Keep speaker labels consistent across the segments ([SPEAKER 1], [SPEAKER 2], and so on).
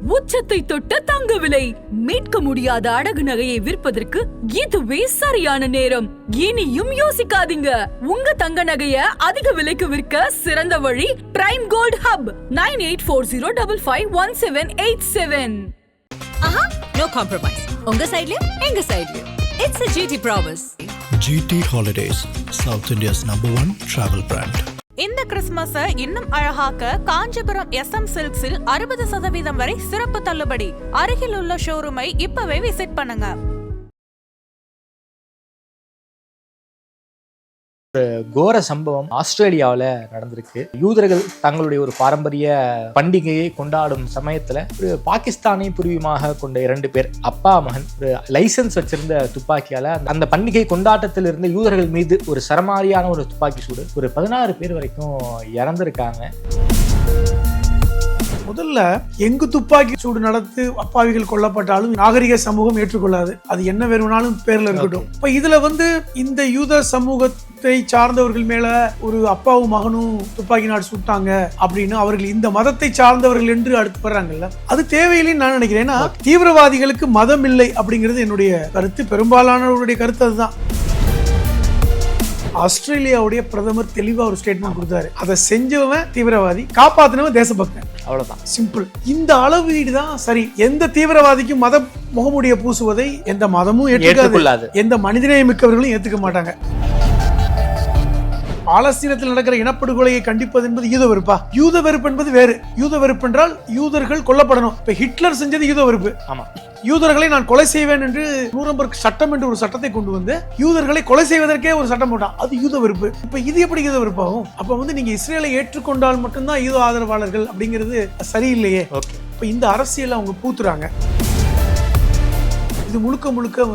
[SPEAKER 1] உச்சத்தை தொட்ட தங்க விலை. மீட்க முடியாத அடகு நகையை விற்பதற்கு இதுவே சரியான நேரம். இனியும் யோசிக்காதீங்க. உங்க தங்க நகைய அதிக விலைக்கு விற்க சிறந்த வழி பிரைம் கோல்ட் ஹப் 9840551787.
[SPEAKER 2] ஆஹா, no compromise. உங்க சைடுலயும் எங்க சைடுலயும். It's a GT promise.
[SPEAKER 3] GT Holidays, South India's #1 travel brand.
[SPEAKER 4] இந்த கிறிஸ்துமஸை இன்னும் அழகாக்க காஞ்சிபுரம் SM சில்க்ஸில் 60% வரை சிறப்பு தள்ளுபடி. அருகில் உள்ள ஷோரூமை இப்பவே விசிட் பண்ணுங்க.
[SPEAKER 5] ஒரு கோர சம்பவம் ஆஸ்திரேலியாவில் நடந்திருக்கு. யூதர்கள் தங்களுடைய ஒரு பாரம்பரிய பண்டிகையை கொண்டாடும் சமயத்துல ஒரு பாகிஸ்தானை பூர்வீகமாக கொண்ட 2 பேர், அப்பா மகன், ஒரு லைசன்ஸ் வச்சிருந்த துப்பாக்கியால அந்த பண்டிகை கொண்டாட்டத்தில் இருந்த யூதர்கள் மீது ஒரு சரமாரியான ஒரு துப்பாக்கி சூடு, ஒரு 16 பேர் வரைக்கும் இறந்திருக்காங்க.
[SPEAKER 6] முதல்ல எங்கு துப்பாக்கி சூடு நடத்து அப்பாவிகள் கொல்லப்பட்டாலும் நாகரிக சமூகம் ஏற்றுக்கொள்ளாது. அது என்ன வேணும்னாலும் பேர்ல இருக்கட்டும். இப்ப இதுல இந்த யூத சமூகத்தை சார்ந்தவர்கள் மேல ஒரு அப்பாவும் மகனும் துப்பாக்கி நாடு சுட்டாங்க அப்படின்னு அவர்கள் இந்த மதத்தை சார்ந்தவர்கள் என்று அடுத்து வர்றாங்கல்ல, அது தேவையில்லைன்னு நான் நினைக்கிறேன். ஏன்னா தீவிரவாதிகளுக்கு மதம் இல்லை அப்படிங்கிறது என்னுடைய கருத்து, பெரும்பாலானவருடைய கருத்து அதுதான். ஆஸ்திரேலியாவுடைய பிரதமர் தெளிவா ஒரு ஸ்டேட்மெண்ட் கொடுத்தாரு. அதை செஞ்சவன் தீவிரவாதி, காப்பாத்தினவன் தேசபக்தன். அவ்வளவுதான், சிம்பிள். இந்த அளவீடு தான் சரி. எந்த தீவிரவாதிக்கும் மத முகமுடிய பூசுவதை எந்த மதமும் ஏற்றுக்கொள்ளாது, எந்த மனிதநேயமிக்கவர்களும் ஏத்துக்க மாட்டாங்க. பாலஸ்தீனத்தில் நடக்கிற இனப்படுகொலையை கண்டிப்பது என்பது யூத வெறுப்பா? யூத வெறுப்பு என்பது வேறு. யூத வெறுப்பு என்றால் யூதர்கள் கொல்லப்படணும். இப்ப ஹிட்லர் செஞ்சது யூத வெறுப்பு. ஆமா, யூதர்களை நான் கொலை செய்வேன் என்று நூரம்பர்க் சட்டம் என்று ஒரு சட்டத்தை கொண்டு வந்து யூதர்களை கொலை செய்வதற்கே ஒரு சட்டம் போட்டான். அது யூத வெறுப்பு. இப்ப இது எப்படி யூத வெறுப்பாகும்? அப்ப நீங்க இஸ்ரேலை ஏற்றுக்கொண்டால் மட்டும்தான் யூத ஆதரவாளர்கள் அப்படிங்கிறது சரியில்லையே. இப்ப இந்த அரசியல் அவங்க பூத்துறாங்க. இது முழுக்க முழுக்க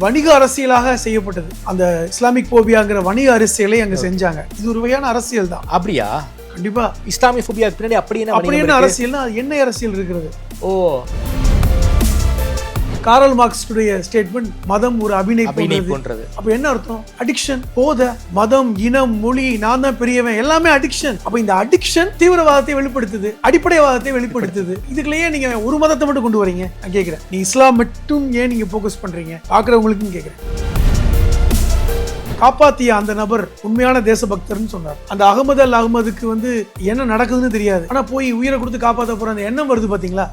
[SPEAKER 6] வணிக அரசியலாக செய்யப்பட்டது. அந்த இஸ்லாமிக் போபியாங்கிற வணிக அரசியலை அங்க செஞ்சாங்க. இது ஒரு வகையான அரசியல் தான். அப்படியா? கண்டிப்பா. இஸ்லாமிக் போபியா பின்னாடி அப்படி என்ன அரசியல்னா என்ன அரசியல் இருக்கிறது? ஓ, காரல் மார்க்ஸுடைய ஸ்டேட்மெண்ட், மதம் ஒரு அபிநய போன்றது. அப்ப என்ன அர்த்தம்? அடிக்ஷன், போத, மதம், இனம், மொழி, நான் தான் பெரியவன், எல்லாமே அடிக்ஷன். அப்ப இந்த அடிக்ஷன் தீவிரவாதத்தை வெளிப்படுத்துது, அடிப்படைவாதத்தை வெளிப்படுத்துது. இதுக்குள்ளேயே நீங்க ஒரு மதத்தை மட்டும் கொண்டு வரீங்க. நான் கேட்கிறேன், நீ இஸ்லாம் மட்டும் ஏன் நீங்க போக்கஸ் பண்றீங்க? பாக்குறவங்களுக்கும் கேட்கிறேன். காப்பாத்திய அந்த நபர் உண்மையான தேசபக்தர்னு சொன்னார். அந்த அகமது அல் அகமதுக்கு என்ன நடக்குதுன்னு தெரியாது, ஆனா போய் உயிரை கொடுத்து காப்பாற்ற போற அந்த எண்ணம் வருது பாத்தீங்களா?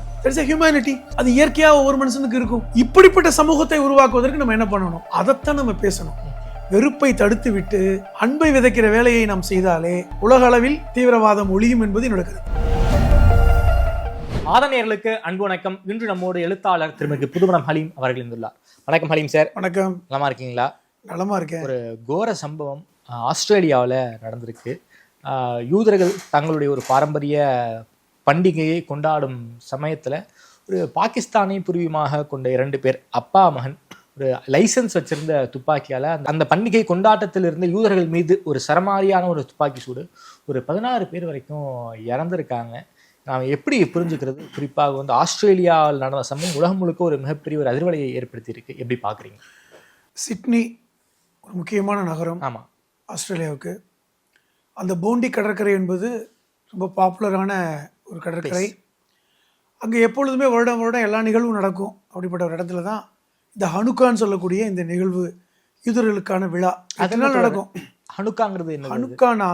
[SPEAKER 6] ஹியூமனிட்டி. அது இயற்கையா ஒவ்வொரு மனுஷனுக்கு இருக்கும். இப்படிப்பட்ட சமூகத்தை உருவாக்குவதற்கு நம்ம என்ன பண்ணணும்? அதைத்தான் நம்ம பேசணும். வெறுப்பை தடுத்து விட்டு அன்பை விதைக்கிற வேலையை நாம் செய்தாலே உலக அளவில் தீவிரவாதம் ஒழியும் என்பது என்னோட கருத்து.
[SPEAKER 5] ஆதனையர்களுக்கு அன்பு வணக்கம். இன்று நம்மோடு எழுத்தாளர் திருமதி புதுமணம் ஹலீம் அவர்கள் இருந்துள்ளார். வணக்கம் ஹலீம் சார். வணக்கம். நலமா இருக்கீங்களா? நலமா இருக்கேன். ஒரு கோர சம்பவம் ஆஸ்திரேலியாவில் நடந்திருக்கு. யூதர்கள் தங்களுடைய ஒரு பாரம்பரிய பண்டிகையை கொண்டாடும் சமயத்தில் ஒரு பாகிஸ்தானை பூர்வீகமாக கொண்ட 2 பேர், அப்பா மகன், ஒரு லைசன்ஸ் வச்சிருந்த துப்பாக்கியால் அந்த பண்டிகை கொண்டாட்டத்தில் இருந்த யூதர்கள் மீது ஒரு சரமாரியான ஒரு துப்பாக்கி சூடு, ஒரு 16 பேர் வரைக்கும் இறந்திருக்காங்க. நாம் எப்படி புரிஞ்சுக்கிறது? குறிப்பாக ஆஸ்திரேலியாவில் நடந்த சம்பவம் உலகம் முழுக்க ஒரு மிகப்பெரிய ஒரு அதிர்வலையை ஏற்படுத்தியிருக்கு. எப்படி பார்க்குறீங்க?
[SPEAKER 6] சிட்னி ஒரு முக்கியமான நகரம். ஆமாம், ஆஸ்திரேலியாவுக்கு. அந்த போண்டி கடற்கரை என்பது ரொம்ப பாப்புலரான ஒரு கடற்கரை. அங்கே எப்பொழுதுமே வருடம் வருடம் எல்லா நிகழ்வும் நடக்கும். அப்படிப்பட்ட ஒரு இடத்துல தான் இந்த ஹனுக்கான்னு சொல்லக்கூடிய இந்த நிகழ்வு, யூதர்களுக்கான விழா, அதனால நடக்கும்.
[SPEAKER 5] ஹனுக்காங்கிறது என்ன?
[SPEAKER 6] ஹனுக்கானா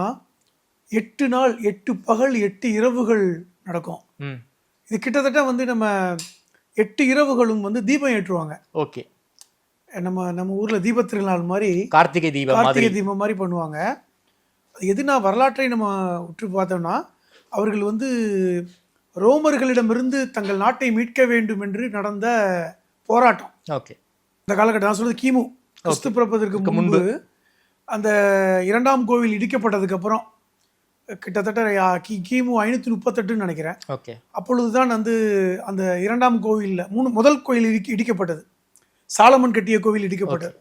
[SPEAKER 6] 8 நாள் 8 பகல் 8 இரவுகள் நடக்கும். இது கிட்டத்தட்ட நம்ம 8 இரவுகளும் தீபம் ஏற்றுவாங்க. ஓகே, நம்ம ஊர்ல தீப திருநாள் மாதிரி கார்த்திகை தீபம் மாதிரி பண்ணுவாங்க. அது எதுனா வரலாற்றை நம்ம உற்று பார்த்தோம்னா, அவர்கள் ரோமர்களிடமிருந்து தங்கள் நாட்டை மீட்க வேண்டும் என்று நடந்த போராட்டம். ஓகே, இந்த காலகட்டம் நான் சொல்றது கிமு கிறிஸ்து பிறப்பதற்கு முன்பு. அந்த 2ஆம் கோவில் இடிக்கப்பட்டதுக்கு அப்புறம் கிட்டத்தட்ட கிமு 538 நினைக்கிறேன். ஓகே, அப்பொழுதுதான் அந்த 2ஆம் கோவில்ல முதல் கோயில் இடிக்கப்பட்டது. சாலமன் கட்டிய கோவில் இடிக்கப்பட்டது.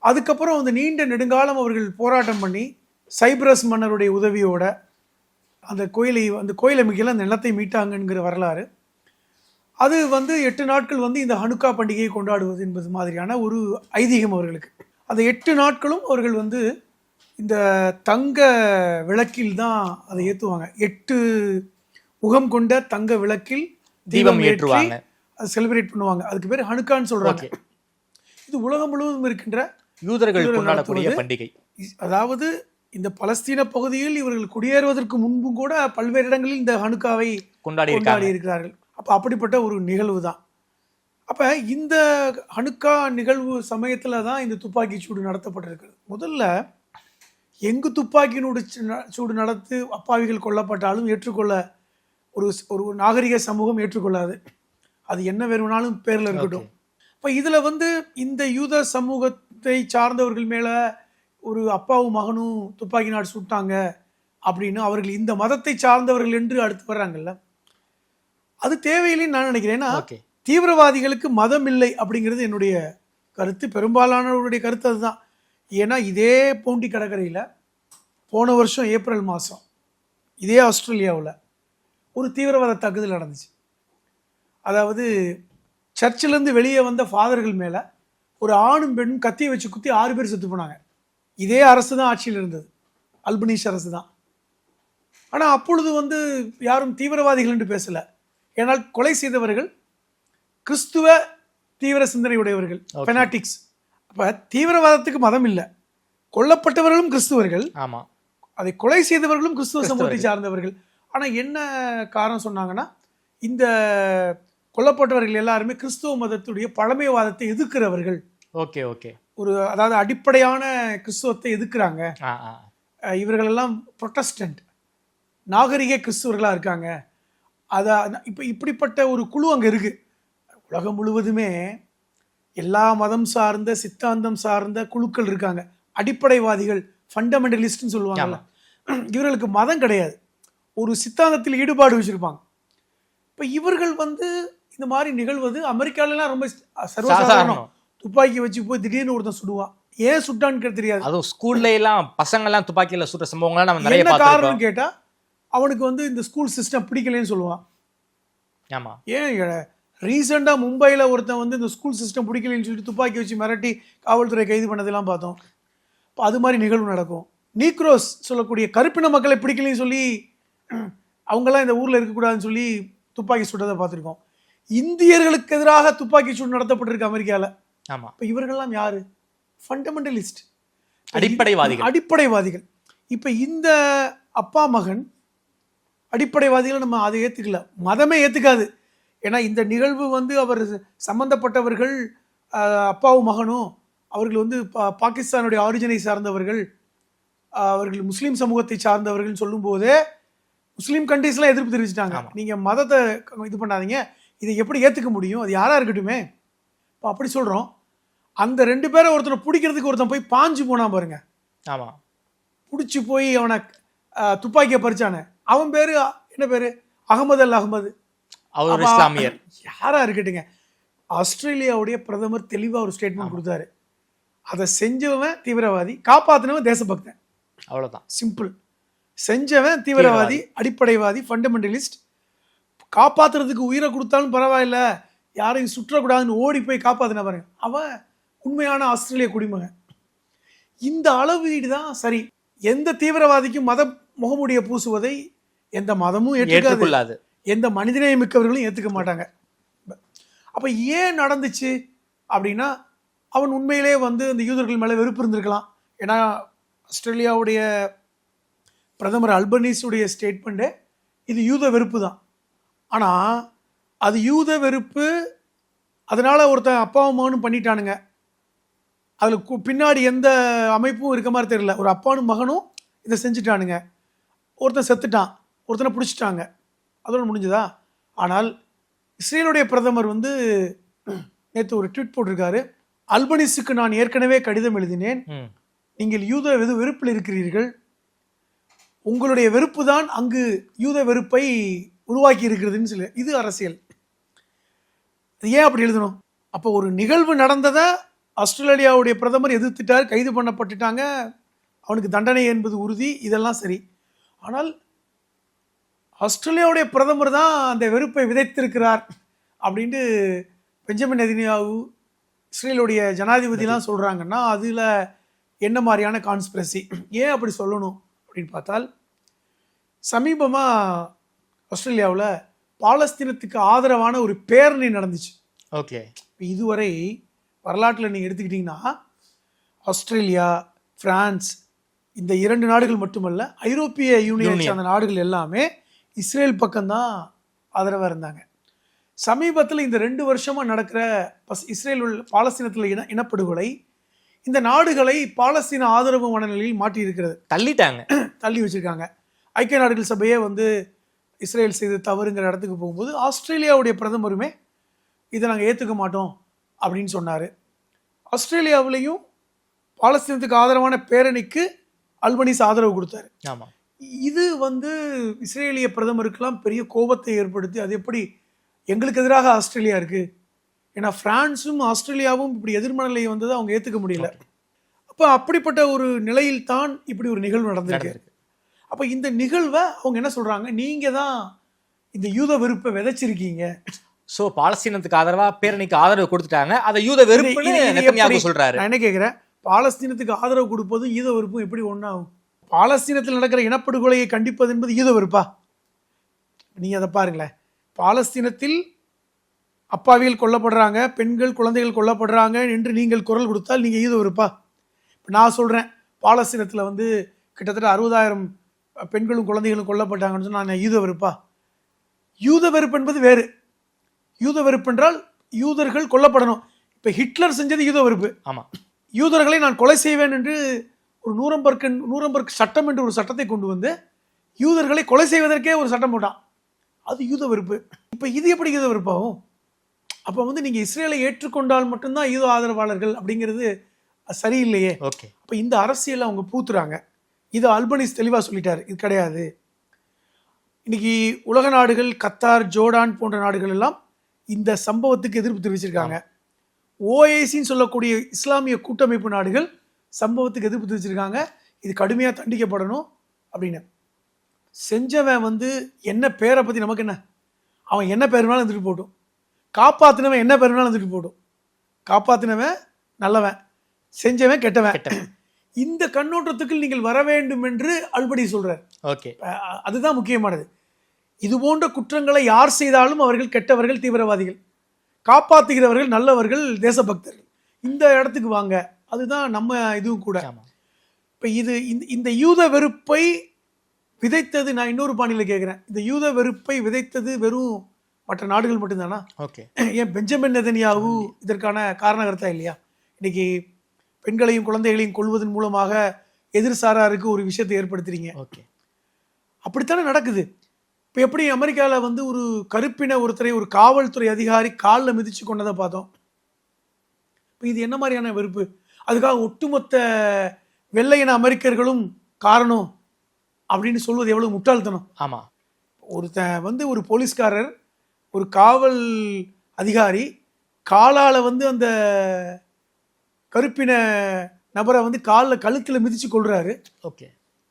[SPEAKER 6] அதுக்கப்புறம் நீண்ட நெடுங்காலம் அவர்கள் போராட்டம் பண்ணி சைப்ரஸ் மன்னருடைய உதவியோட அந்த கோயிலை மிகல அந்த நிலத்தை மீட்டாங்கங்கிற வரலாறு. அது 8 நாட்கள் இந்த ஹனுக்கா பண்டிகையை கொண்டாடுவது என்பது மாதிரியான ஒரு ஐதீகம் அவர்களுக்கு. அந்த 8 நாட்களும் அவர்கள் இந்த தங்க விளக்கில் தான் அதை ஏற்றுவாங்க. 8 முகம் கொண்ட தங்க விளக்கில்
[SPEAKER 5] தீபம் ஏற்றுவாங்க,
[SPEAKER 6] அது செலிப்ரேட் பண்ணுவாங்க. அதுக்கு பேர் ஹனுக்கான்னு சொல்றாங்க. இது உலகம் முழுவதும் இருக்கின்ற
[SPEAKER 5] யூதர்கள் கொண்டாடக்கூடிய பண்டிகை.
[SPEAKER 6] அதாவது இந்த பலஸ்தீன பகுதியில் இவர்கள் குடியேறுவதற்கு முன்பும் கூட பல்வேறு இடங்களில் இந்த ஹனுக்காவை கொண்டாடி இருக்கிறார்கள். அப்ப அப்படிப்பட்ட ஒரு நிகழ்வு தான். அப்ப இந்த ஹனுக்கா நிகழ்வு சமயத்துல தான் இந்த துப்பாக்கி சூடு நடத்தப்பட்டிருக்கிறது. முதல்ல எங்கு துப்பாக்கி சூடு நடத்து அப்பாவிகள் கொல்லப்பட்டாலும் ஏற்றுக்கொள்ள ஒரு நாகரிக சமூகம் ஏற்றுக்கொள்ளாது. அது என்ன வேணும்னாலும் பேர்ல இருக்கட்டும். இப்போ இதுல இந்த யூத சமூகத்தை சார்ந்தவர்கள் மேல ஒரு அப்பாவும் மகனும் துப்பாக்கி நாடு சுட்டாங்க அப்படின்னு அவர்கள் இந்த மதத்தை சார்ந்தவர்கள் என்று அடுத்து வர்றாங்கல்ல, அது தேவையில்லைன்னு நான் நினைக்கிறேன். ஏன்னா தீவிரவாதிகளுக்கு மதம் இல்லை அப்படிங்கிறது என்னுடைய கருத்து, பெரும்பாலானவருடைய கருத்து அதுதான். ஏன்னா இதே பூண்டி கடற்கரையில் போன வருஷம் ஏப்ரல் மாதம் இதே ஆஸ்திரேலியாவில் ஒரு தீவிரவாத தாக்குதல் நடந்துச்சு. அதாவது சர்ச்சிலேருந்து வெளியே வந்த ஃபாதர்கள் மேலே ஒரு ஆணும் பெண்ணும் கத்தியை வச்சு குத்தி 6 பேர் செத்து போனாங்க. இதே அரசு தான் ஆட்சியில் இருந்தது, அல்பனீஸ் அரசு தான். ஆனால் அப்பொழுது யாரும் தீவிரவாதிகள் என்று பேசலை. ஏன்னால் கொலை செய்தவர்கள் கிறிஸ்துவ தீவிர சிந்தனை உடையவர்கள், ஃபெனாட்டிக்ஸ். அப்போ தீவிரவாதத்துக்கு மதம் இல்லை, கொல்லப்பட்டவர்களும் கிறிஸ்துவர்கள்,
[SPEAKER 5] ஆமாம்,
[SPEAKER 6] அதை கொலை செய்தவர்களும் கிறிஸ்துவ சமூகத்தை சார்ந்தவர்கள். ஆனால் என்ன காரணம் சொன்னாங்கன்னா, இந்த கொல்லப்பட்டவர்கள் எல்லாருமே கிறிஸ்துவ மதத்துடைய பழமைவாதத்தை எதிர்க்கிறவர்கள்.
[SPEAKER 5] ஓகே ஓகே,
[SPEAKER 6] அதாவது அடிப்படையான கிறிஸ்துவத்தை எதிர்க்கிறாங்க. இவர்கள் எல்லாம் புரொட்டஸ்டன்ட் நாகரிக கிறிஸ்துவர்களாக இருக்காங்க. இப்போ இப்படிப்பட்ட ஒரு குழு அங்கே இருக்கு. உலகம் முழுவதுமே எல்லா மதம் சார்ந்த சித்தாந்தம் சார்ந்த குழுக்கள் இருக்காங்க. அடிப்படைவாதிகள், ஃபண்டமெண்டலிஸ்ட்னு சொல்லுவாங்கல்ல, இவர்களுக்கு மதம் கிடையாது, ஒரு சித்தாந்தத்தில் ஈடுபாடு வச்சிருப்பாங்க. இப்போ இவர்கள் இந்த மாதிரி நிகழ்வது அமெரிக்காலலாம் ரொம்ப சர்வசாதாரணம். துப்பாக்கி வச்சு போய் திடீர்னு ஒருத்தன் சுடுவான். ஏன் சுட்டான்னு தெரியாது.
[SPEAKER 5] அதுவும் ஸ்கூல்ல எல்லாம் பசங்க எல்லாம் துப்பாக்கியில சுடுற சம்பவங்கள்லாம் நம்ம நிறைய
[SPEAKER 6] பார்த்திருக்கோம். காரணம் கேட்டா அவனுக்கு இந்த ஸ்கூல் சிஸ்டம் பிடிக்கலன்னு சொல்லுவான்.
[SPEAKER 5] ஆமா, ஏன்
[SPEAKER 6] ரீசெண்டாக மும்பையில் ஒருத்தன் இந்த ஸ்கூல் சிஸ்டம் பிடிக்கலன்னு சொல்லிட்டு துப்பாக்கி வச்சு மிரட்டி காவல்துறை கைது பண்ணதெல்லாம் பார்த்தோம். இப்போ அது மாதிரி நிகழ்வு நடக்கும். நீக்ரோஸ் சொல்லக்கூடிய கருப்பின மக்களை பிடிக்கலன்னு சொல்லி அவங்கெல்லாம் இந்த ஊரில் இருக்கக்கூடாதுன்னு சொல்லி துப்பாக்கி சுட்டதை பார்த்துருக்கோம். இந்தியர்களுக்கு எதிராக துப்பாக்கி சூடு நடத்தப்பட்டிருக்கு அமெரிக்காவில்.
[SPEAKER 5] ஆமாம்,
[SPEAKER 6] இப்போ இவர்கள்லாம் யாரு? ஃபண்டமெண்டலிஸ்ட்,
[SPEAKER 5] அடிப்படைவாதிகள்.
[SPEAKER 6] இப்போ இந்த அப்பா மகன் அடிப்படைவாதிகளை நம்ம அதை ஏற்றுக்கல, மதமே ஏற்றுக்காது. ஏன்னா இந்த நிகழ்வு அவர் சம்பந்தப்பட்டவர்கள் அப்பாவும் மகனும் அவர்கள் பாகிஸ்தானுடைய ஆரிஜினை சார்ந்தவர்கள், அவர்கள் முஸ்லீம் சமூகத்தை சார்ந்தவர்கள் சொல்லும் போதே முஸ்லீம் கண்ட்ரீஸ்லாம் எதிர்ப்பு தெரிவிச்சிட்டாங்க. நீங்கள் மதத்தை இது பண்ணாதீங்க, இதை எப்படி ஏற்றுக்க முடியும், அது யாராக இருக்கட்டுமே. இப்போ அப்படி சொல்கிறோம். அந்த 2 பேரை ஒருத்தனை பிடிக்கிறதுக்கு ஒருத்தன் போய் பாஞ்சு போனான் பாருங்க.
[SPEAKER 5] ஆமாம்,
[SPEAKER 6] பிடிச்சி போய் அவனை துப்பாக்கியை பறிச்சானே, அவன் பேர் என்ன பேர்? அகமது அல் அகமது.
[SPEAKER 5] அவர் இஸ்லாமியர்.
[SPEAKER 6] யாரா இருக்கட்டுங்க, ஆஸ்திரேலியாவுடைய பிரதமர் தெளிவாக ஒரு ஸ்டேட்மெண்ட் கொடுத்தாரு. அதை செஞ்சவன் தீவிரவாதி, காப்பாற்றினவன் தேசபக்தன்.
[SPEAKER 5] அவ்வளோதான்,
[SPEAKER 6] சிம்பிள். செஞ்சவன் தீவிரவாதி, அடிப்படைவாதி, ஃபண்டமெண்டலிஸ்ட். காப்பாற்றுறதுக்கு உயிரை கொடுத்தாலும் பரவாயில்ல, யாரையும் சுற்றக்கூடாதுன்னு ஓடி போய் காப்பாற்றின பாருங்க, அவன் உண்மையான ஆஸ்திரேலிய குடிமகன். இந்த அளவீடு தான் சரி. எந்த தீவிரவாதிக்கும் மத முகமுடிய பூசுவதை எந்த மதமும் ஏற்றுக்கொள்ளாது, எந்த மனிதநேயம் மிக்கவர்களும் ஏற்றுக்க மாட்டாங்க. அப்போ ஏன் நடந்துச்சு அப்படின்னா, அவன் உண்மையிலே இந்த யூதர்கள் மேலே வெறுப்பு இருந்திருக்கலாம். ஏன்னா ஆஸ்திரேலியாவுடைய பிரதமர் அல்பனீஸுடைய ஸ்டேட்மெண்ட்டு இது யூத வெறுப்பு தான். ஆனால் அது யூத வெறுப்பு, அதனால் ஒருத்தன் அப்பாவும் மகனும் பண்ணிட்டானுங்க. அதில் பின்னாடி எந்த அமைப்பும் இருக்க மாதிரி தெரியல. ஒரு அப்பானும் மகனும் இதை செஞ்சுட்டானுங்க. ஒருத்தன் செத்துட்டான், ஒருத்தனை பிடிச்சிட்டாங்க, அதோட முடிஞ்சதா? ஆனால் இஸ்ரேலுடைய பிரதமர் நேற்று ஒரு ட்வீட் போட்டிருக்காரு. அல்பனீஸுக்கு நான் ஏற்கனவே கடிதம் எழுதினேன், நீங்கள் யூத வெறுப்பில் இருக்கிறீர்கள், உங்களுடைய வெறுப்பு தான் அங்கு யூத வெறுப்பை உருவாக்கி இருக்கிறதுன்னு சொல்லி. இது அரசியல். ஏன் அப்படி எழுதணும்? அப்போ ஒரு நிகழ்வு நடந்ததை ஆஸ்திரேலியாவுடைய பிரதமர் எதிர்த்துட்டார், கைது பண்ணப்பட்டுட்டாங்க, அவனுக்கு தண்டனை என்பது உறுதி, இதெல்லாம் சரி. ஆனால் ஆஸ்திரேலியாவுடைய பிரதமர் தான் அந்த வெறுப்பை விதைத்திருக்கிறார் அப்படின்ட்டு பெஞ்சமின் நெதன்யாஹூ, இஸ்ரேலுடைய ஜனாதிபதிலாம் சொல்கிறாங்கன்னா அதில் என்ன மாதிரியான கான்ஸ்பிரசி? ஏன் அப்படி சொல்லணும் அப்படின்னு பார்த்தால், சமீபமாக ஆஸ்திரேலியாவில் பாலஸ்தீனத்துக்கு ஆதரவான ஒரு பேரணி நடந்துச்சு.
[SPEAKER 5] ஓகே.
[SPEAKER 6] இதுவரை வரலாற்றில் நீங்கள் எடுத்துக்கிட்டிங்கன்னா ஆஸ்திரேலியா, பிரான்ஸ், இந்த 2 நாடுகள் மட்டுமல்ல, ஐரோப்பிய யூனியன் சார்ந்த நாடுகள் எல்லாமே இஸ்ரேல் பக்கம்தான் ஆதரவாக இருந்தாங்க. சமீபத்தில் இந்த 2 வருஷமாக நடக்கிற இஸ்ரேல் பாலஸ்தீனத்தில் இனப்படுகொலை இந்த நாடுகளை பாலஸ்தீன ஆதரவு மனநிலையில் மாற்றி இருக்கிறது. தள்ளி வச்சிருக்காங்க. ஐக்கிய நாடுகள் சபையே வந்து இஸ்ரேல் செய்து தவறுங்கிற இடத்துக்கு போகும்போது ஆஸ்திரேலியாவுடைய பிரதமருமே இதை நாங்கள் ஏற்றுக்க மாட்டோம் அப்படின்னு சொன்னார். ஆஸ்திரேலியாவிலையும் பாலஸ்தீனத்துக்கு ஆதரவான பேரணிக்கு அல்பனீஸ் ஆதரவு கொடுத்தாரு.
[SPEAKER 5] ஆமாம்.
[SPEAKER 6] இது வந்து இஸ்ரேலிய பிரதமருக்கெல்லாம் பெரிய கோபத்தை ஏற்படுத்தி, அது எப்படி எங்களுக்கு எதிராக ஆஸ்திரேலியா இருக்குது, ஏன்னா பிரான்ஸும் ஆஸ்திரேலியாவும் இப்படி எதிர்மனநிலை வந்ததை அவங்க ஏற்றுக்க முடியல. அப்போ அப்படிப்பட்ட ஒரு நிலையில் தான் இப்படி ஒரு நிகழ்வு நடந்திருக்கு. அப்போ இந்த நிகழ்வை அவங்க என்ன சொல்கிறாங்க, நீங்கள் தான் இந்த யூத வெறுப்பை விதைச்சிருக்கீங்க.
[SPEAKER 5] ஸோ பாலஸ்தீனத்துக்கு ஆதரவாக பேரணிக்கு ஆதரவு கொடுத்துட்டாங்க, அதை யூத வெறுப்பு சொல்கிறாரு.
[SPEAKER 6] நான் என்ன கேட்குறேன், பாலஸ்தீனத்துக்கு ஆதரவு கொடுப்பதும் யூத வெறுப்பும் எப்படி ஒன்றாகும்? பாலஸ்தீனத்தில் நடக்கிற இனப்படுகொலையை கண்டிப்பது என்பது யூத வெறுப்பா? நீங்கள் அதை பாருங்களேன். பாலஸ்தீனத்தில் அப்பாவிகள் கொல்லப்படுறாங்க, பெண்கள் குழந்தைகள் கொல்லப்படுறாங்க என்று நீங்கள் குரல் கொடுத்தால் நீங்கள் யூத வெறுப்பா? இப்போ நான் சொல்கிறேன், பாலஸ்தீனத்தில் வந்து கிட்டத்தட்ட 60,000 பெண்களும் குழந்தைகளும் கொல்லப்பட்டாங்கன்னு சொன்னால் நான் யூத வெறுப்பா? யூத வெறுப்பு என்பது வேறு. யூத வெறுப்பு என்றால் யூதர்கள் கொல்லப்படணும். இப்போ ஹிட்லர் செஞ்சது யூத வெறுப்பு.
[SPEAKER 5] ஆமாம்.
[SPEAKER 6] யூதர்களை நான் கொலை செய்வேன் என்று ஒரு நூரம்பர்க் சட்டம் என்று ஒரு சட்டத்தை கொண்டு வந்து யூதர்களை கொலை செய்வதற்கே ஒரு சட்டம் போட்டான். அது யூத வெறுப்பு. இப்போ இது எப்படி யூத வெறுப்பாகும்? அப்போ வந்து நீங்கள் இஸ்ரேலை ஏற்றுக்கொண்டால் மட்டும்தான் யூத ஆதரவாளர்கள் அப்படிங்கிறது சரியில்லையே.
[SPEAKER 5] ஓகே.
[SPEAKER 6] அப்போ இந்த அரசியலை அவங்க பூத்துறாங்க. இது அல்பனீஸ் தெளிவாக சொல்லிட்டாரு, இது கிடையாது. இன்னைக்கு உலக நாடுகள், கத்தார், ஜோர்டான் போன்ற நாடுகள் எல்லாம் இந்த சம்பவத்துக்கு எதிர்ப்பு தெரிவிச்சிருக்காங்க. ஓஐசின்னு சொல்லக்கூடிய இஸ்லாமிய கூட்டமைப்பு நாடுகள் சம்பவத்துக்கு எதிர்ப்பு தெரிவிச்சிருக்காங்க. இது கடுமையாக தண்டிக்கப்படணும் அப்படின்னு. செஞ்சவன் வந்து என்ன பேரை பற்றி நமக்கு என்ன, அவன் என்ன பேர் வேணாலும் இருந்துட்டு போட்டும். காப்பாற்றினவன் என்ன பேர் வேணாலும் இருந்துட்டு போட்டும். காப்பாற்றினவன் நல்லவன், செஞ்சவன் கெட்டவன். இந்த கண்ணோட்டத்துக்கு நீங்கள் வர வேண்டும் என்று அல்பனி சொல்றார்.
[SPEAKER 5] ஓகே.
[SPEAKER 6] அதுதான் முக்கியமானது. இது போன்ற குற்றங்களை யார் செய்தாலும் அவர்கள் கெட்டவர்கள், தீவிரவாதிகள். காப்பாற்றுகிறவர்கள் நல்லவர்கள், தேசபக்தர்கள். இந்த இடத்துக்கு வாங்க, அதுதான் நம்ம இதுவும் கூட. இப்போ இது இந்த யூத வெறுப்பை விதைத்தது, நான் இன்னொரு பாணியில் கேட்குறேன், இந்த யூத வெறுப்பை விதைத்தது வெறும் மற்ற நாடுகள் மட்டும்தானா?
[SPEAKER 5] ஓகே.
[SPEAKER 6] ஏன் பெஞ்சமின் நெதன்யாஹூ இதற்கான காரணகர்த்தா இல்லையா? இன்னைக்கு பெண்களையும் குழந்தைகளையும் கொள்வதன் மூலமாக எதிர்சாராருக்கு ஒரு விஷயத்தை ஏற்படுத்துறீங்க.
[SPEAKER 5] ஓகே.
[SPEAKER 6] அப்படித்தானே நடக்குது. இப்போ எப்படி அமெரிக்காவில் வந்து ஒரு கருப்பின ஒருத்தரை ஒரு காவல்துறை அதிகாரி காலில் மிதித்து கொண்டதை பார்த்தோம். இப்போ இது என்ன மாதிரியான வெறுப்பு? அதுக்காக ஒட்டுமொத்த வெள்ளையின அமெரிக்கர்களும் காரணம் அப்படின்னு சொல்வது எவ்வளவு முட்டாள்தனம்.
[SPEAKER 5] ஆமாம்.
[SPEAKER 6] ஒருத்தன் வந்து ஒரு போலீஸ்காரர், ஒரு காவல் அதிகாரி காலால் வந்து அந்த கருப்பின நபரை வந்து கழுத்தில் மிதித்து கொள்றாரு.
[SPEAKER 5] ஓகே.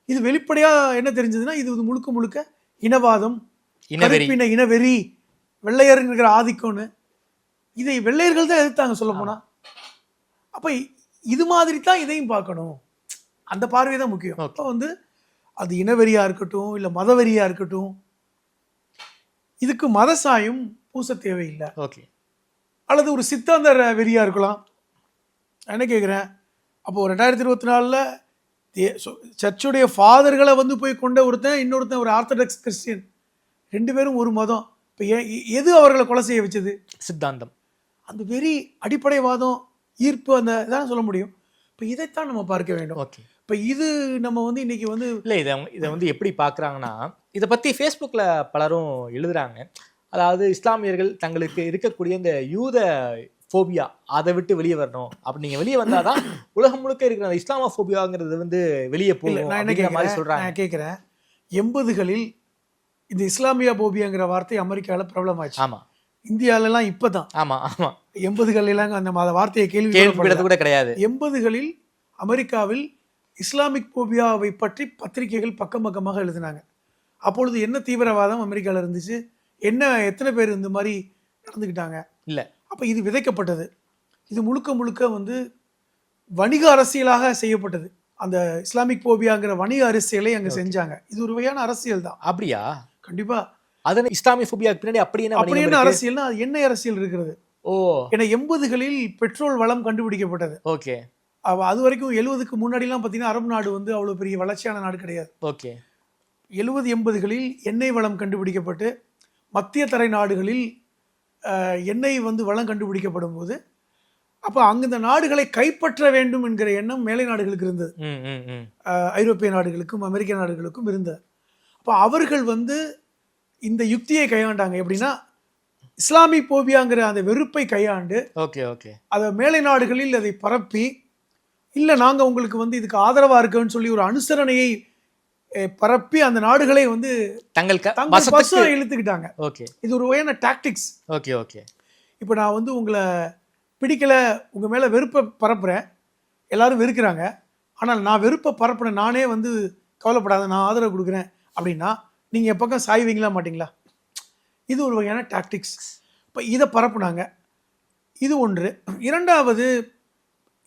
[SPEAKER 6] இது வெளிப்படையாக என்ன தெரிஞ்சதுன்னா, இது முழுக்க முழுக்க இனவாதம், கருப்பின இனவெறி, வெள்ளையருங்கிற ஆதிக்கம்னு. இதை வெள்ளையர்கள் தான் எதிர்த்தாங்க சொல்ல போனா. அப்போ இது மாதிரி தான் இதையும் பார்க்கணும். அந்த பார்வை தான் முக்கியம். அப்போ வந்து அது இனவெறியா இருக்கட்டும், இல்லை மதவெறியா இருக்கட்டும், இதுக்கு மத சாயம் பூச தேவையில்லை.
[SPEAKER 5] ஓகே. அல்லது
[SPEAKER 6] ஒரு சித்தாந்தர வெறியா இருக்கலாம். என்ன கேட்குறேன், அப்போது 2024 சர்ச்சுடைய ஃபாதர்களை வந்து போய் கொண்ட ஒருத்தன், இன்னொருத்தன் ஒரு ஆர்த்தடாக்ஸ் கிறிஸ்டியன், 2 பேரும் ஒரு மதம். இப்போ எது அவர்களை கொலை செய்ய வச்சது?
[SPEAKER 5] சித்தாந்தம்.
[SPEAKER 6] அந்த வெறி, அடிப்படைவாதம், ஈர்ப்பு, அந்த இதான் சொல்ல முடியும். இப்போ இதைத்தான் நம்ம பார்க்க வேண்டும்.
[SPEAKER 5] ஓகே.
[SPEAKER 6] இப்போ இது நம்ம வந்து இன்னைக்கு வந்து
[SPEAKER 5] இல்லை, இதை வந்து எப்படி பார்க்குறாங்கன்னா, இதை பற்றி ஃபேஸ்புக்கில் பலரும் எழுதுறாங்க. அதாவது இஸ்லாமியர்கள் தங்களுக்கு இருக்கக்கூடிய இந்த யூத ஃபோபியா அதை விட்டு வெளியே வரணும், அப்படி நீங்கள் வெளியே வந்தால் தான் உலகம் முழுக்க இருக்கிற அந்த இஸ்லாமோஃபோபியாங்கிறது வந்து வெளியே போகும்.
[SPEAKER 6] நான் என்ன மாதிரி சொல்கிறேன், நான் கேட்குறேன், 80களில் இந்த இஸ்லாமியா போபியாங்கிற வார்த்தை அமெரிக்காவில் பிரபலம் ஆச்சு.
[SPEAKER 5] ஆமாம்.
[SPEAKER 6] இந்தியாவிலலாம் இப்போ தான்.
[SPEAKER 5] ஆமாம் ஆமாம்.
[SPEAKER 6] 80களில் அந்த வார்த்தையை
[SPEAKER 5] கேள்விப்பட்டது கூட கிடையாது.
[SPEAKER 6] 80களில் அமெரிக்காவில் இஸ்லாமிக் போபியாவை பற்றி பத்திரிகைகள் பக்கம் பக்கமாக எழுதினாங்க. அப்பொழுது என்ன தீவிரவாதம் அமெரிக்காவில் இருந்துச்சு, என்ன எத்தனை பேர் இந்த மாதிரி நடந்துக்கிட்டாங்க
[SPEAKER 5] இல்லை.
[SPEAKER 6] அப்போ இது விதைக்கப்பட்டது. இது முழுக்க முழுக்க வந்து வணிக அரசியலாக செய்யப்பட்டது. அந்த இஸ்லாமிக் போபியாங்கிற வணிக அரசியலை அங்கே செஞ்சாங்க. இது ஒரு வகையான அரசியல் தான்.
[SPEAKER 5] அப்படியா?
[SPEAKER 6] கண்டிப்பாக.
[SPEAKER 5] அது இஸ்லாமிய ஃபோபியாக்கு பின்னாடி அப்படி என்ன
[SPEAKER 6] அப்படி என்ன அரசியல்னா அது எண்ணெய் அரசியல் இருக்கிறது.
[SPEAKER 5] ஓ,
[SPEAKER 6] ஏன்னா 80களில் பெட்ரோல் வளம் கண்டுபிடிக்கப்பட்டது.
[SPEAKER 5] ஓகே.
[SPEAKER 6] அது வரைக்கும் 70க்கு முன்னாடிலாம் பார்த்தீங்கன்னா அரபு நாடு வந்து அவ்வளோ பெரிய வளர்ச்சியான நாடு கிடையாது.
[SPEAKER 5] ஓகே.
[SPEAKER 6] 70-80களில் எண்ணெய் வளம் கண்டுபிடிக்கப்பட்டு மத்திய தரை நாடுகளில் எண்ணெய் வந்து வளம் கண்டுபிடிக்கப்படும் போது அப்போ அங்க இந்த நாடுகளை கைப்பற்ற வேண்டும் என்கிற எண்ணம் மேலை நாடுகளுக்கு இருந்தது. ஐரோப்பிய நாடுகளுக்கும் அமெரிக்க நாடுகளுக்கும் இருந்தது. அப்போ அவர்கள் வந்து இந்த யுக்தியை கையாண்டாங்க. எப்படின்னா இஸ்லாமிக் போபியாங்கிற அந்த வெறுப்பை கையாண்டு அதை மேலை நாடுகளில் அதை பரப்பி, இல்லை நாங்கள் உங்களுக்கு வந்து இதுக்கு ஆதரவாக இருக்குன்னு சொல்லி ஒரு அனுசரணையை பரப்பி அந்த நாடுகளை வந்து தங்கள் இழுத்துக்கிட்டாங்க. இது ஒரு வகையான டாக்டிக்ஸ். இப்போ நான் வந்து உங்களை பிடிக்கல, உங்க மேல வெறுப்பை பரப்புறேன், எல்லாரும் வெறுக்கிறாங்க, ஆனால் நான் வெறுப்பை பரப்புறேன், நானே வந்து கவலைப்படாத, நான் ஆதரவு கொடுக்குறேன் அப்படின்னா நீங்க எப்பக்கம் சாய்வீங்களா மாட்டீங்களா? இது ஒரு வகையான டாக்டிக்ஸ். இப்போ இதை பரப்புனாங்க. இது ஒன்று. இரண்டாவது,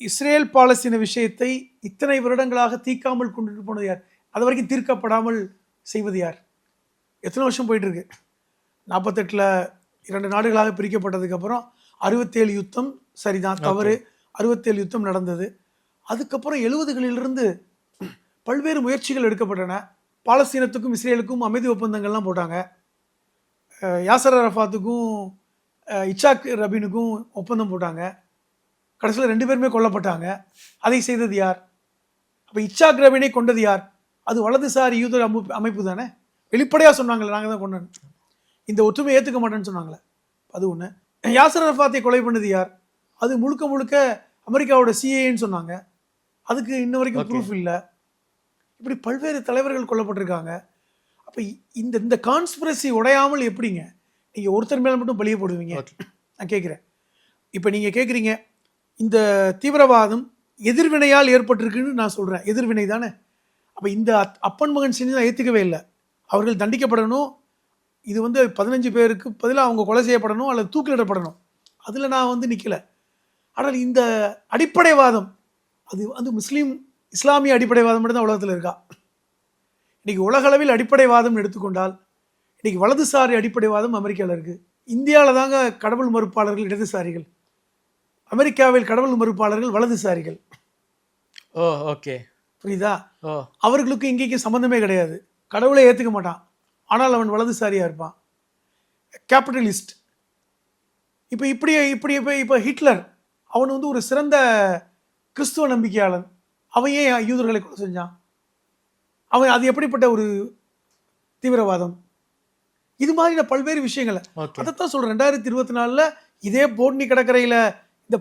[SPEAKER 6] இஸ்ரேல் பாலஸ்தீன விஷயத்தை இத்தனை வருடங்களாக தீர்க்காமல் கொண்டுட்டு போனது யார்? அது வரைக்கும் தீர்க்கப்படாமல் செய்வது யார்? எத்தனை வருஷம் போயிட்டு இருக்கு? 48ல் 2 நாடுகளாக பிரிக்கப்பட்டதுக்கப்புறம் 67 யுத்தம், சரிதான், தவறு, 67 யுத்தம் நடந்தது. அதுக்கப்புறம் 70களிலிருந்து பல்வேறு முயற்சிகள் எடுக்கப்பட்டன. பாலஸ்தீனத்துக்கும் இஸ்ரேலுக்கும் அமைதி ஒப்பந்தங்கள்லாம் போட்டாங்க. யாசர் அரஃபாத்துக்கும் இச்சாக் ரபீனுக்கும் ஒப்பந்தம் போட்டாங்க. கடைசியில் 2 பேருமே கொல்லப்பட்டாங்க. அதை செய்தது யார்? அப்போ இச்சாக் ரபீனை கொண்டது யார்? அது வலதுசாரி யூத அமைப்பு தானே. வெளிப்படையாக சொன்னாங்களே, நாங்கள் தான் கொண்டோம், இந்த ஒற்றுமை ஏற்றுக்க மாட்டேன்னு சொன்னாங்களே, அது ஒன்று. யாசர் அரஃபாத்தை கொலை பண்ணது யார்? அது முழுக்க முழுக்க அமெரிக்காவோட சிஏன்னு சொன்னாங்க. அதுக்கு இன்ன வரைக்கும் ப்ரூஃப் இல்லை. இப்படி பல்வேறு தலைவர்கள் கொல்லப்பட்டிருக்காங்க. அப்போ இந்த கான்ஸ்பிரசி உடையாமல் எப்படிங்க நீங்கள் ஒருத்தர் மேலே மட்டும் பலிய போடுவீங்க? நான் கேட்குறேன். இப்போ நீங்கள் கேட்குறீங்க இந்த தீவிரவாதம் எதிர்வினையால் ஏற்பட்டிருக்குன்னு நான் சொல்கிறேன். எதிர்வினை தானே. அப்போ இந்த அப்பன் மகன் செஞ்சு நான் ஏற்றுக்கவே இல்லை. அவர்கள் தண்டிக்கப்படணும். இது வந்து 15 பேருக்கு பதிலாக அவங்க கொலை செய்யப்படணும் அல்லது தூக்கிலிடப்படணும். அதில் நான் வந்து நிற்கலை. ஆனால் இந்த அடிப்படைவாதம் அது வந்து இஸ்லாமிய அடிப்படைவாதம் மட்டும் தான் உலகத்தில் இருக்கா? இன்றைக்கி உலகளவில் அடிப்படைவாதம் எடுத்துக்கொண்டால் இன்றைக்கி வலதுசாரி அடிப்படைவாதம் அமெரிக்காவில் இருக்குது. இந்தியாவில் தாங்க கடவுள் மறுப்பாளர்கள் இடதுசாரிகள், அமெரிக்காவில் கடவுள் மறுப்பாளர்கள் வலதுசாரிகள். புரியுதா? அவர்களுக்கு இங்கேக்கு சம்மந்தமே கிடையாது. கடவுளை ஏற்றுக்க மாட்டான், ஆனால் அவன் வலதுசாரியாக இருப்பான், கேபிட்டலிஸ்ட். இப்போ ஹிட்லர் அவன் வந்து ஒரு சிறந்த கிறிஸ்துவ நம்பிக்கையாளன். அவன் ஏன் யூதர்களை கொலை செஞ்சான்? அவன் அது எப்படிப்பட்ட ஒரு தீவிரவாதம்? இது மாதிரி பல்வேறு விஷயங்களை அதைத்தான் சொல்கிறேன். 2024 இதே போட்னி கடற்கரையில் இந்த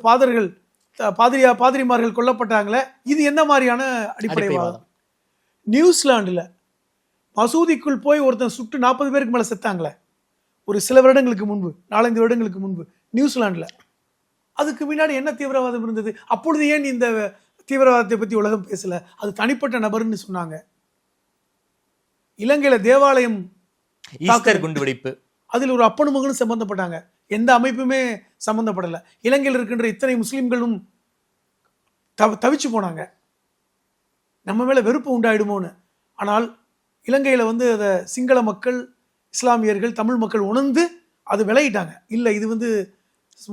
[SPEAKER 6] பாதிரிமார்கள் கொல்லப்பட்டாங்களே, இது என்ன மாதிரியான அடிப்படைவாதம்? நியூசிலாண்டில் மசூதிக்குள் போய் ஒருத்தன் சுட்டு 40 பேருக்கு மேலே செத்தாங்களே ஒரு சில வருடங்களுக்கு முன்பு, 4-5 வருடங்களுக்கு முன்பு நியூசிலாண்டில். அதுக்கு முன்னாடி என்ன தீவிரவாதம் இருந்தது? அப்பொழுது ஏன் இந்த தீவிரவாதத்தை பற்றி உலகம் பேசலை? அது தனிப்பட்ட நபர்னு சொன்னாங்க. இலங்கையில் தேவாலயம்
[SPEAKER 5] குண்டுவெடிப்பு,
[SPEAKER 6] அதில் ஒரு அப்பனும் மகனும் சம்பந்தப்பட்டாங்க. எந்த அமைப்புமே சம்பந்தப்படலை. இலங்கையில் இருக்கின்ற இத்தனை முஸ்லீம்களும் தவிச்சு போனாங்க, நம்ம மேலே வெறுப்பு உண்டாயிடுமோன்னு. ஆனால் இலங்கையில் வந்து அதை சிங்கள மக்கள், இஸ்லாமியர்கள், தமிழ் மக்கள் உணர்ந்து அது விலகிட்டாங்க. இல்லை, இது வந்து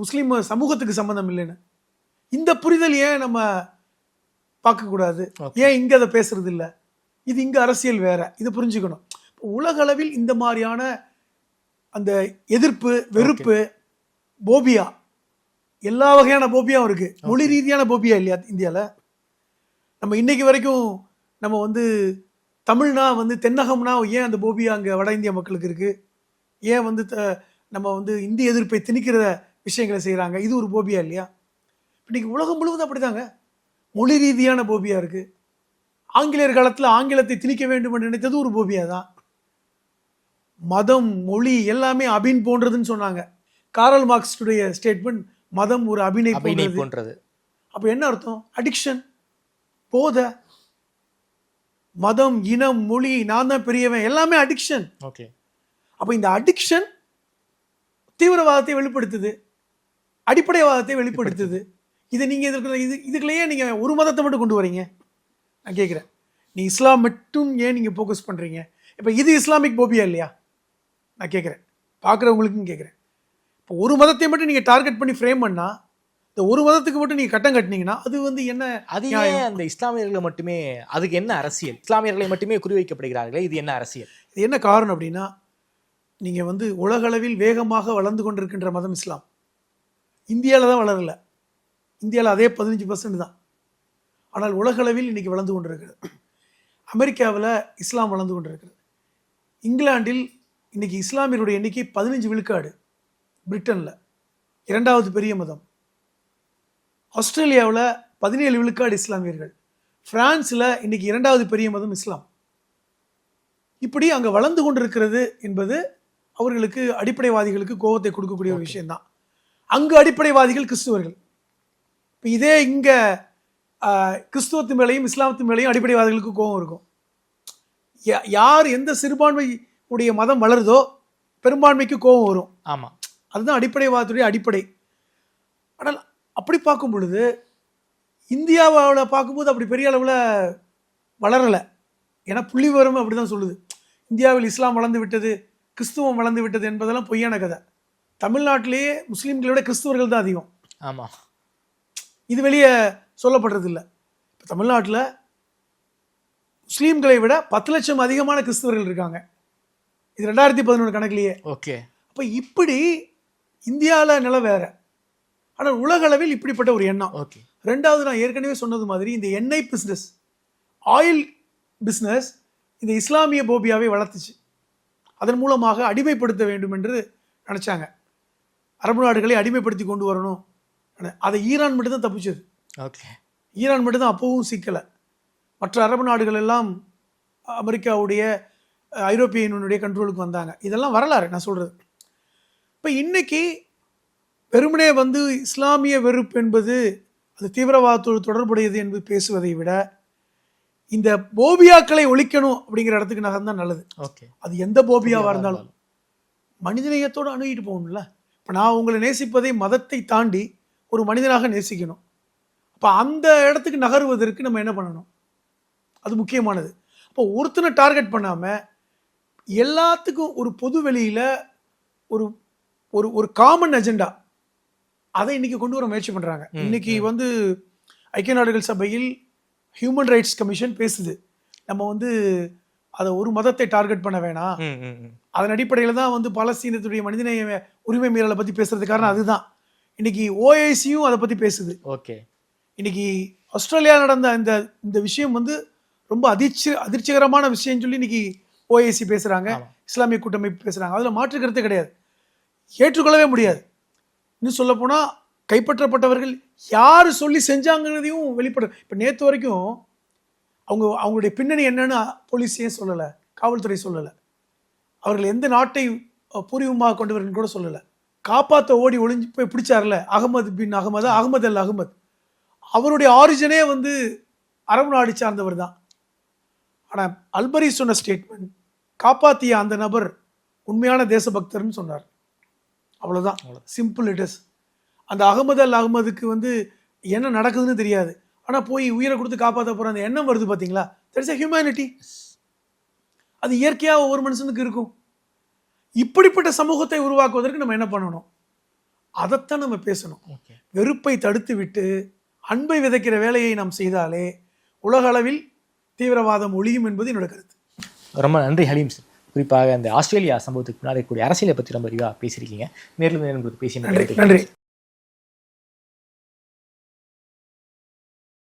[SPEAKER 6] முஸ்லீம் சமூகத்துக்கு சம்பந்தம் இல்லைன்னு. இந்த புரிதல் ஏன் நம்ம பார்க்கக்கூடாது? ஏன் இங்கே அதை பேசுறது இல்லை? இது இங்கே அரசியல் வேற, இதை புரிஞ்சுக்கணும். உலக அளவில் இந்த மாதிரியான அந்த எதிர்ப்பு, வெறுப்பு, போபியா, எல்லா வகையான போபியாவும் இருக்கு. மொழி ரீதியான போபியா இல்லையா இந்தியாவில்? நம்ம இன்னைக்கு வரைக்கும் நம்ம வந்து தமிழ்னா வந்து தென்னகம்னா ஏன் அந்த போபியா அங்கே வட இந்திய மக்களுக்கு இருக்கு? ஏன் வந்து நம்ம வந்து இந்திய எதிர்ப்பை திணிக்கிற விஷயங்களை செய்கிறாங்க? இது ஒரு போபியா இல்லையா? இன்னைக்கு உலகம் முழுவதும் அப்படிதாங்க. மொழி ரீதியான போபியா இருக்கு. ஆங்கிலேயர் காலத்தில் ஆங்கிலத்தை திணிக்க வேண்டும் என்று நினைத்தது ஒரு போபியா தான். மதம், மொழி எல்லாமே அபின் போன்றதுன்னு சொன்னாங்க. காரல் மார்க்ஸுடைய ஸ்டேட்மெண்ட், மதம் ஒரு அபினை போன்றது. அப்போ என்ன அர்த்தம்? அடிக்ஷன், போதை. மதம், இனம், மொழி, நான் தான் பெரியவன், எல்லாமே அடிக்ஷன். அப்போ இந்த அடிக்ஷன் தீவிரவாதத்தை வெளிப்படுத்துது, அடிப்படைவாதத்தை வெளிப்படுத்துது. இதை நீங்கள் இதுக்குள்ளேயே நீங்கள் ஒரு மதத்தை மட்டும் கொண்டு வரீங்க. நான் கேட்குறேன், நீ இஸ்லாம் மட்டும் ஏன் நீங்கள் ஃபோக்கஸ் பண்ணுறீங்க? இப்போ இது இஸ்லாமிக் போபியா இல்லையா? நான் கேட்குறேன், பார்க்குறவங்களுக்கும் கேட்குறேன். இப்போ ஒரு மதத்தை மட்டும் நீங்கள் டார்கெட் பண்ணி ஃப்ரேம் பண்ணால், இந்த ஒரு மதத்துக்கு மட்டும் நீங்கள் கட்டம் கட்டினீங்கன்னா அது வந்து என்ன?
[SPEAKER 5] அது ஏன் அந்த இஸ்லாமியர்களை மட்டுமே, அதுக்கு என்ன அரசியல்? இஸ்லாமியர்களை மட்டுமே குறிவைக்கப்படுகிறார்களே, இது என்ன அரசியல்?
[SPEAKER 6] இது என்ன காரணம் அப்படின்னா, நீங்கள் வந்து உலகளவில் வேகமாக வளர்ந்து கொண்டிருக்கின்ற மதம் இஸ்லாம். இந்தியாவில் தான் வளரல, இந்தியாவில் அதே 15% தான். ஆனால் உலகளவில் இன்னைக்கு வளர்ந்து கொண்டிருக்கிறது. அமெரிக்காவில் இஸ்லாம் வளர்ந்து கொண்டிருக்கிறது. இங்கிலாந்தில் இன்னைக்கு இஸ்லாமியருடைய எண்ணிக்கை 15 விழுக்காடு. பிரிட்டனில் 2வது பெரிய மதம். ஆஸ்திரேலியாவில் 17 விழுக்காடு இஸ்லாமியர்கள். பிரான்ஸில் இன்னைக்கு 2வது பெரிய மதம் இஸ்லாம். இப்படி அங்கே வளர்ந்து கொண்டிருக்கிறது என்பது அவர்களுக்கு, அடிப்படைவாதிகளுக்கு கோபத்தை கொடுக்கக்கூடிய ஒரு விஷயம்தான். அங்கு அடிப்படைவாதிகள் கிறிஸ்துவர்கள். இப்போ இதே இங்கே கிறிஸ்துவத்து மேலேயும் இஸ்லாமத்து மேலேயும் அடிப்படைவாதிகளுக்கு கோபம் இருக்கும். யார் எந்த சிறுபான்மை உடைய மதம் வளருதோ பெரும்பான்மைக்கு கோபம் வரும்.
[SPEAKER 5] ஆமாம்,
[SPEAKER 6] அதுதான் அடிப்படைவாதத்துடைய அடிப்படை. ஆனால் அப்படி பார்க்கும் பொழுது இந்தியாவில் பார்க்கும்போது அப்படி பெரிய அளவில் வளரலை. ஏன்னா புள்ளி விவரம் அப்படி தான் சொல்லுது, இந்தியாவில் இஸ்லாம் வளர்ந்து விட்டது, கிறிஸ்துவம் வளர்ந்து விட்டது என்பதெல்லாம் பொய்யான கதை. தமிழ்நாட்டிலேயே முஸ்லீம்களோட கிறிஸ்துவர்கள் தான் அதிகம்.
[SPEAKER 5] ஆமாம்,
[SPEAKER 6] இது வெளியே சொல்லப்படுறது இல்லை. இப்போ தமிழ்நாட்டில் முஸ்லீம்களை விட 10 லட்சம் அதிகமான கிறிஸ்தவர்கள் இருக்காங்க. இது 2011 கணக்குலேயே.
[SPEAKER 5] ஓகே.
[SPEAKER 6] அப்போ இப்படி இந்தியாவில் நிலை வேற, ஆனால் உலக அளவில் இப்படிப்பட்ட ஒரு எண்ணம்.
[SPEAKER 5] ஓகே.
[SPEAKER 6] 2வது, நான் ஏற்கனவே சொன்னது மாதிரி இந்த எண்ணெய் பிஸ்னஸ், ஆயில் பிஸ்னஸ் இந்த இஸ்லாமிய போபியாவை வளர்த்துச்சு. அதன் மூலமாக அடிமைப்படுத்த வேண்டும் என்று நினச்சாங்க. அரபு நாடுகளை அடிமைப்படுத்தி கொண்டு வரணும். அதை ஈரான் மட்டும்தான் தப்பிச்சது.
[SPEAKER 5] ஓகே.
[SPEAKER 6] ஈரான் மட்டும்தான் அப்பவும் சிக்கலை. மற்ற அரபு நாடுகள் எல்லாம் அமெரிக்காவுடைய, ஐரோப்பிய யூனியனுடைய கண்ட்ரோலுக்கு வந்தாங்க. இதெல்லாம் வரலாறு நான் சொல்கிறது. இப்போ இன்னைக்கு வெறுமனே வந்து இஸ்லாமிய வெறுப்பு என்பது அது தீவிரவாதத்தோடு தொடர்புடையது என்று பேசுவதை விட, இந்த போபியாக்களை ஒழிக்கணும் அப்படிங்கிற இடத்துக்கு நகர்ந்தான் நல்லது.
[SPEAKER 5] ஓகே.
[SPEAKER 6] அது எந்த போபியாவாக இருந்தாலும் மனிதநேயத்தோடு அணுகிட்டு போகணும்ல. இப்போ நான் உங்களை நேசிப்பதை மதத்தை தாண்டி ஒரு மனிதனாக நேசிக்கணும். அப்போ அந்த இடத்துக்கு நகருவதற்கு நம்ம என்ன பண்ணணும்? அது முக்கியமானது. அப்போ ஒருத்தனை டார்கெட் பண்ணாமல் எல்லாத்துக்கும் ஒரு பொது வெளியில் ஒரு ஒரு ஒரு காமன் அஜெண்டா அதை இன்னைக்கு கொண்டு வர முயற்சி பண்ணுறாங்க. இன்னைக்கு வந்து ஐக்கிய நாடுகள் சபையில் ஹியூமன் ரைட்ஸ் கமிஷன் பேசுது, நம்ம வந்து அதை ஒரு மதத்தை டார்கெட் பண்ண வேணாம். அதன் அடிப்படையில் தான் வந்து பாலஸ்தீனத்துடைய மனிதநேய உரிமை மீறலை பற்றி பேசுறது காரணம் அதுதான். இன்னைக்கு ஓஐசியும் அதை பற்றி பேசுது.
[SPEAKER 5] ஓகே.
[SPEAKER 6] இன்னைக்கு ஆஸ்திரேலியா நடந்த இந்த விஷயம் வந்து ரொம்ப அதிர்ச்சிகரமான விஷயம் சொல்லி இன்னைக்கு ஓஐசி பேசுகிறாங்க, இஸ்லாமிய கூட்டமைப்பு பேசுகிறாங்க. அதில் மாற்று கருத்தே கிடையாது, ஏற்றுக்கொள்ளவே முடியாது. இன்னும் சொல்லப்போனால் கைப்பற்றப்பட்டவர்கள் யார் சொல்லி செஞ்சாங்கிறதையும் வெளிப்படும். இப்போ நேற்று வரைக்கும் அவங்களுடைய பின்னணி என்னன்னு போலீஸே சொல்லலை, காவல்துறை சொல்லலை, அவர்கள் எந்த நாட்டை பூர்வீகமாக கொண்டவர்கள் கூட சொல்லலை. காப்பாற்ற ஓடி ஒளிஞ்சு போய் பிடிச்சார்ல அகமது அல் அகமது, அவருடைய ஆரிஜினே வந்து அரபு நாடு சார்ந்தவர் தான். ஆனால் அல்பரி சொன்ன ஸ்டேட்மெண்ட், காப்பாற்றிய அந்த நபர் உண்மையான தேசபக்தர்னு சொன்னார். அவ்வளோதான், சிம்பிள் இட் இஸ். அந்த அகமது அல் அகமதுக்கு வந்து என்ன நடக்குதுன்னு தெரியாது, ஆனால் போய் உயிரை கொடுத்து காப்பாற்ற போகிற அந்த எண்ணம் வருது பார்த்தீங்களா? That's a humanity. அது இயற்கையாக ஒவ்வொரு மனுஷனுக்கு இருக்கும். இப்படிப்பட்ட சமூகத்தை உருவாக்குவதற்கு நம்ம என்ன பண்ணணும்? அதைத்தான் நம்ம பேசணும். வெறுப்பை தடுத்து விட்டு அன்பை விதைக்கிற வேலையை நாம் செய்தாலே உலக அளவில் தீவிரவாதம் ஒழியும் என்பது என்னோட கருத்து.
[SPEAKER 5] ரொம்ப நன்றி ஹலீம் சார். குறிப்பாக இந்த ஆஸ்திரேலியா சம்பவத்துக்கு முன்னாடி கூடிய அரசியலை பற்றி ரொம்ப விரிவாக பேசியிருக்கீங்க. நேரில் பேசி
[SPEAKER 6] நன்றி.